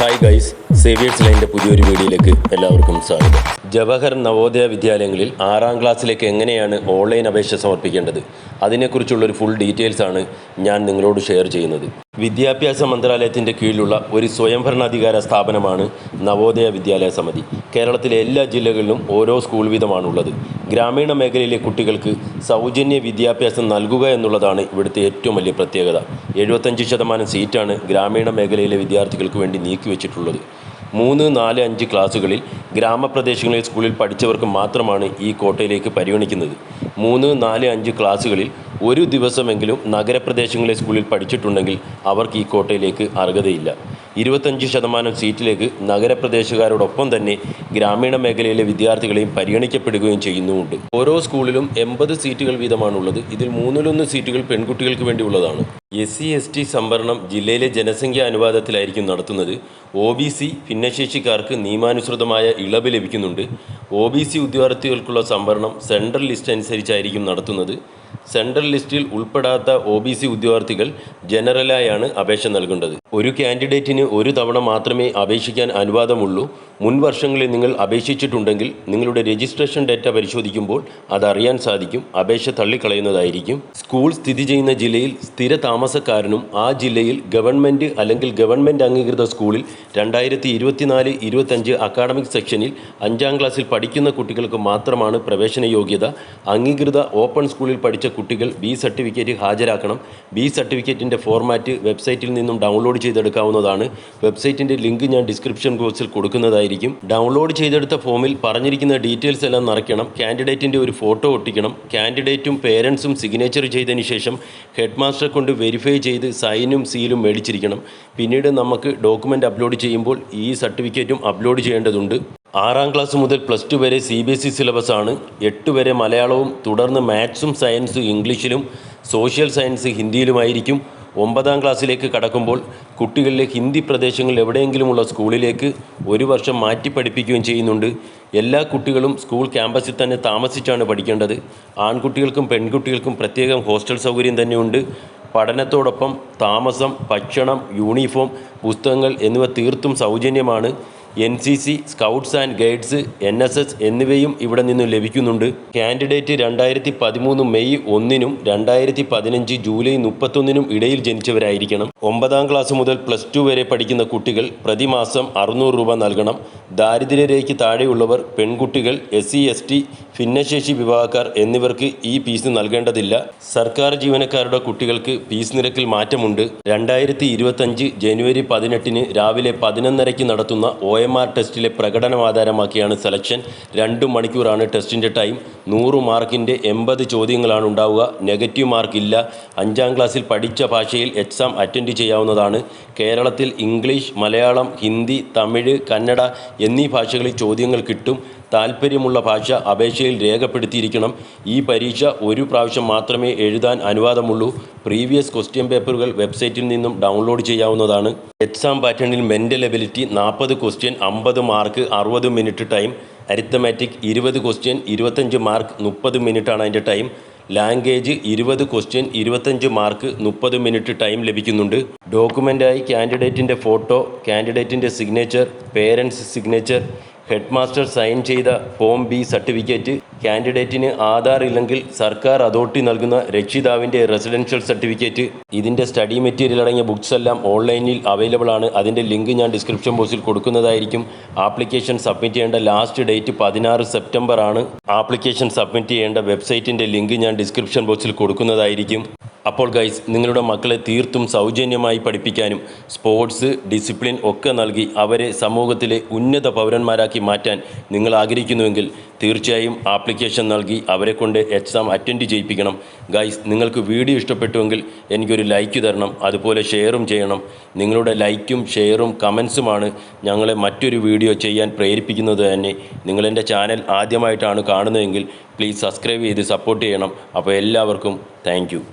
Hi guys, Xavier's ലൈൻ്റെ പുതിയൊരു വീഡിയോയിലേക്ക് എല്ലാവർക്കും സ്വാഗതം. ജവഹർ നവോദയ വിദ്യാലയങ്ങളിൽ 6ാം ക്ലാസ്സിലേക്ക് എങ്ങനെയാണ് ഓൺലൈൻ അപേക്ഷ സമർപ്പിക്കേണ്ടത്, അതിനെക്കുറിച്ചുള്ളൊരു ഫുൾ ഡീറ്റെയിൽസാണ് ഞാൻ നിങ്ങളോട് ഷെയർ ചെയ്യുന്നത്. വിദ്യാഭ്യാസ മന്ത്രാലയത്തിൻ്റെ കീഴിലുള്ള ഒരു സ്വയംഭരണാധികാര സ്ഥാപനമാണ് നവോദയ വിദ്യാലയ സമിതി. കേരളത്തിലെ എല്ലാ ജില്ലകളിലും ഓരോ സ്കൂൾ വീതമാണുള്ളത്. ഗ്രാമീണ മേഖലയിലെ കുട്ടികൾക്ക് സൗജന്യ വിദ്യാഭ്യാസം നൽകുക എന്നുള്ളതാണ് ഇവിടുത്തെ ഏറ്റവും വലിയ പ്രത്യേകത. 75% സീറ്റാണ് ഗ്രാമീണ മേഖലയിലെ വിദ്യാർത്ഥികൾക്ക് വേണ്ടി നീക്കിവെച്ചിട്ടുള്ളത്. 3, 4, 5 ക്ലാസ്സുകളിൽ ഗ്രാമപ്രദേശങ്ങളിൽ സ്കൂളിൽ പഠിച്ചവർക്ക് മാത്രമാണ് ഈ കോട്ടയിലേക്ക് പരിഗണിക്കുന്നത്. 3, 4, 5 ക്ലാസ്സുകളിൽ ഒരു ദിവസമെങ്കിലും നഗരപ്രദേശങ്ങളിലെ സ്കൂളിൽ പഠിച്ചിട്ടുണ്ടെങ്കിൽ അവർക്ക് ഈ കോട്ടയിലേക്ക് അർഹതയില്ല. 25% സീറ്റിലേക്ക് നഗരപ്രദേശക്കാരോടൊപ്പം തന്നെ ഗ്രാമീണ മേഖലയിലെ വിദ്യാർത്ഥികളെയും പരിഗണിക്കപ്പെടുകയും ചെയ്യുന്നുമുണ്ട്. ഓരോ സ്കൂളിലും 80 സീറ്റുകൾ വീതമാണുള്ളത്. ഇതിൽ 1/3 സീറ്റുകൾ പെൺകുട്ടികൾക്ക് വേണ്ടിയുള്ളതാണ്. SC/ST സംവരണം ജില്ലയിലെ ജനസംഖ്യാ അനുപാതത്തിലായിരിക്കും നടത്തുന്നത്. OBC ഭിന്നശേഷിക്കാർക്ക് നിയമാനുസൃതമായ ഇളവ് ലഭിക്കുന്നുണ്ട്. OBC ഉദ്യോഗാർത്ഥികൾക്കുള്ള സംവരണം സെൻട്രൽ ലിസ്റ്റ് അനുസരിച്ചായിരിക്കും നടത്തുന്നത്. സെൻട്രൽ ലിസ്റ്റിൽ ഉൾപ്പെടാത്ത OBC ഉദ്യോഗാർത്ഥികൾ ജനറലായാണ് അപേക്ഷ നൽകേണ്ടത്. ഒരു കാൻഡിഡേറ്റിന് ഒരു തവണ മാത്രമേ അപേക്ഷിക്കാൻ അനുവാദമുള്ളൂ. മുൻ വർഷങ്ങളിൽ നിങ്ങൾ അപേക്ഷിച്ചിട്ടുണ്ടെങ്കിൽ നിങ്ങളുടെ രജിസ്ട്രേഷൻ ഡേറ്റ പരിശോധിക്കുമ്പോൾ അതറിയാൻ സാധിക്കും. അപേക്ഷ തള്ളിക്കളയുന്നതായിരിക്കും. സ്കൂൾ സ്ഥിതി ചെയ്യുന്ന ജില്ലയിൽ സ്ഥിര താമസക്കാരനും ആ ജില്ലയിൽ ഗവൺമെൻറ് അല്ലെങ്കിൽ ഗവൺമെൻറ് അംഗീകൃത സ്കൂളിൽ 2024-25 അക്കാഡമിക് സെക്ഷനിൽ 5ാം ക്ലാസ്സിൽ പഠിക്കുന്ന കുട്ടികൾക്ക് മാത്രമാണ് പ്രവേശന യോഗ്യത. അംഗീകൃത ഓപ്പൺ സ്കൂളിൽ പഠിച്ച കുട്ടികൾ B സർട്ടിഫിക്കറ്റ് ഹാജരാക്കണം. B സർട്ടിഫിക്കറ്റിൻ്റെ ഫോർമാറ്റ് വെബ്സൈറ്റിൽ നിന്നും ഡൗൺലോഡ് ചെയ്തെടുക്കാവുന്നതാണ്. വെബ്സൈറ്റിൻ്റെ ലിങ്ക് ഞാൻ ഡിസ്ക്രിപ്ഷൻ ബോക്സിൽ കൊടുക്കുന്നതായിരിക്കും. ഡൗൺലോഡ് ചെയ്തെടുത്ത ഫോമിൽ പറഞ്ഞിരിക്കുന്ന ഡീറ്റെയിൽസ് എല്ലാം നിറയ്ക്കണം. കാൻഡിഡേറ്റിൻ്റെ ഒരു ഫോട്ടോ ഒട്ടിക്കണം. കാൻഡിഡേറ്റും പേരൻസും സിഗ്നേച്ചർ ചെയ്തതിന് ശേഷം ഹെഡ് മാസ്റ്ററെ കൊണ്ട് വെരിഫൈ ചെയ്ത് സൈനും സീലും മേടിച്ചിരിക്കണം. പിന്നീട് നമുക്ക് ഡോക്യുമെൻ്റ് അപ്ലോഡ് ചെയ്യുമ്പോൾ ഈ സർട്ടിഫിക്കറ്റും അപ്ലോഡ് ചെയ്യേണ്ടതുണ്ട്. 6ാം ക്ലാസ് മുതൽ +2 വരെ CBSE സിലബസാണ്. 8 വരെ മലയാളവും തുടർന്ന് മാത്സും സയൻസ് ഇംഗ്ലീഷിലും സോഷ്യൽ സയൻസ് ഹിന്ദിയിലുമായിരിക്കും. 9ാം ക്ലാസ്സിലേക്ക് കടക്കുമ്പോൾ കുട്ടികളിലെ ഹിന്ദി പ്രദേശങ്ങളിൽ എവിടെയെങ്കിലുമുള്ള സ്കൂളിലേക്ക് ഒരു വർഷം മാറ്റി പഠിപ്പിക്കുകയും ചെയ്യുന്നുണ്ട്. എല്ലാ കുട്ടികളും സ്കൂൾ ക്യാമ്പസിൽ തന്നെ താമസിച്ചാണ് പഠിക്കേണ്ടത്. ആൺകുട്ടികൾക്കും പെൺകുട്ടികൾക്കും പ്രത്യേകം ഹോസ്റ്റൽ സൗകര്യം തന്നെയുണ്ട്. പഠനത്തോടൊപ്പം താമസം, ഭക്ഷണം, യൂണിഫോം, പുസ്തകങ്ങൾ എന്നിവ തീർത്തും സൗജന്യമാണ്. NCC, scouts and guides, NSS എന്നിവയും ഇവിടെ നിന്ന് ലഭിക്കുന്നുണ്ട്. കാൻഡിഡേറ്റ് 2013 മെയ് 1-നും 2015 ജൂലൈ 31-നും ഇടയിൽ ജനിച്ചവരായിരിക്കണം. 9ാം ക്ലാസ് മുതൽ +2 വരെ പഠിക്കുന്ന കുട്ടികൾ പ്രതിമാസം 600 രൂപ നൽകണം. ദാരിദ്ര്യരേഖയ്ക്ക് താഴെയുള്ളവർ, പെൺകുട്ടികൾ, SC/ST, ഭിന്നശേഷി വിഭാഗക്കാർ എന്നിവർക്ക് ഈ ഫീസ് നൽകേണ്ടതില്ല. സർക്കാർ ജീവനക്കാരുടെ കുട്ടികൾക്ക് ഫീസ് നിരക്കിൽ മാറ്റമുണ്ട്. 2025 ജനുവരി 18-ന് രാവിലെ 11:30 നടത്തുന്ന OMR ടെസ്റ്റിലെ പ്രകടനം ആധാരമാക്കിയാണ് സെലക്ഷൻ. 2 മണിക്കൂറാണ് ടെസ്റ്റിൻ്റെ ടൈം. 100 മാർക്കിൻ്റെ 80 ചോദ്യങ്ങളാണ് ഉണ്ടാവുക. നെഗറ്റീവ് മാർക്ക് ഇല്ല. 5ാം ക്ലാസ്സിൽ പഠിച്ച ഭാഷയിൽ എക്സാം അറ്റൻഡ് ചെയ്യാവുന്നതാണ്. കേരളത്തിൽ ഇംഗ്ലീഷ്, മലയാളം, ഹിന്ദി, തമിഴ്, കന്നഡ എന്നീ ഭാഷകളിൽ ചോദ്യങ്ങൾ കിട്ടും. താൽപ്പര്യമുള്ള ഭാഷ അപേക്ഷയിൽ രേഖപ്പെടുത്തിയിരിക്കണം. ഈ പരീക്ഷ ഒരു പ്രാവശ്യം മാത്രമേ എഴുതാൻ അനുവാദമുള്ളൂ. പ്രീവിയസ് ക്വസ്റ്റ്യൻ പേപ്പറുകൾ വെബ്സൈറ്റിൽ നിന്നും ഡൗൺലോഡ് ചെയ്യാവുന്നതാണ്. എക്സാം പാറ്റേണിൽ mental ability 40 question 50 mark 60 minute time. Arithmetic 20 question 25 mark 30 മിനിറ്റാണ് അതിൻ്റെ time. Language 20 question 25 mark 30 minute time ലഭിക്കുന്നുണ്ട്. ഡോക്യുമെൻ്റായി കാൻഡിഡേറ്റിൻ്റെ ഫോട്ടോ, കാൻഡിഡേറ്റിൻ്റെ signature, parents signature, head master sign ചെയ്ത ഫോം B സർട്ടിഫിക്കറ്റ്, കാൻഡിഡേറ്റിന് ആധാർ ഇല്ലെങ്കിൽ സർക്കാർ അതോറിറ്റി നൽകുന്ന രക്ഷിതാവിൻ്റെ റെസിഡൻഷ്യൽ സർട്ടിഫിക്കറ്റ്. ഇതിൻ്റെ സ്റ്റഡി മെറ്റീരിയൽ അടങ്ങിയ ബുക്സ് എല്ലാം ഓൺലൈനിൽ അവൈലബിൾ ആണ്. അതിൻ്റെ ലിങ്ക് ഞാൻ ഡിസ്ക്രിപ്ഷൻ ബോക്സിൽ കൊടുക്കുന്നതായിരിക്കും. ആപ്ലിക്കേഷൻ സബ്മിറ്റ് ചെയ്യേണ്ട ലാസ്റ്റ് ഡേറ്റ് 16 സെപ്റ്റംബർ ആണ്. ആപ്ലിക്കേഷൻ സബ്മിറ്റ് ചെയ്യേണ്ട വെബ്സൈറ്റിൻ്റെ ലിങ്ക് ഞാൻ ഡിസ്ക്രിപ്ഷൻ ബോക്സിൽ കൊടുക്കുന്നതായിരിക്കും. അപ്പോൾ ഗൈസ്, നിങ്ങളുടെ മക്കളെ തീർത്തും സൗജന്യമായി പഠിപ്പിക്കാനും സ്പോർട്സ്, ഡിസിപ്ലിൻ ഒക്കെ നൽകി അവരെ സമൂഹത്തിലെ ഉന്നത പൗരന്മാരാക്കി മാറ്റാൻ നിങ്ങൾ ആഗ്രഹിക്കുന്നുവെങ്കിൽ തീർച്ചയായും ആപ്ലിക്കേഷൻ നൽകി അവരെ കൊണ്ട് എക്സാം അറ്റൻഡ് ചെയ്യിപ്പിക്കണം. ഗൈസ്, നിങ്ങൾക്ക് വീഡിയോ ഇഷ്ടപ്പെട്ടുവെങ്കിൽ എനിക്കൊരു ലൈക്ക് തരണം. അതുപോലെ ഷെയറും ചെയ്യണം. നിങ്ങളുടെ ലൈക്കും ഷെയറും കമൻസുമാണ് ഞങ്ങളെ മറ്റൊരു വീഡിയോ ചെയ്യാൻ പ്രേരിപ്പിക്കുന്നത് തന്നെ. നിങ്ങളെൻ്റെ ചാനൽ ആദ്യമായിട്ടാണ് കാണുന്നതെങ്കിൽ പ്ലീസ് സബ്സ്ക്രൈബ് ചെയ്ത് സപ്പോർട്ട് ചെയ്യണം. അപ്പോൾ എല്ലാവർക്കും താങ്ക് യു.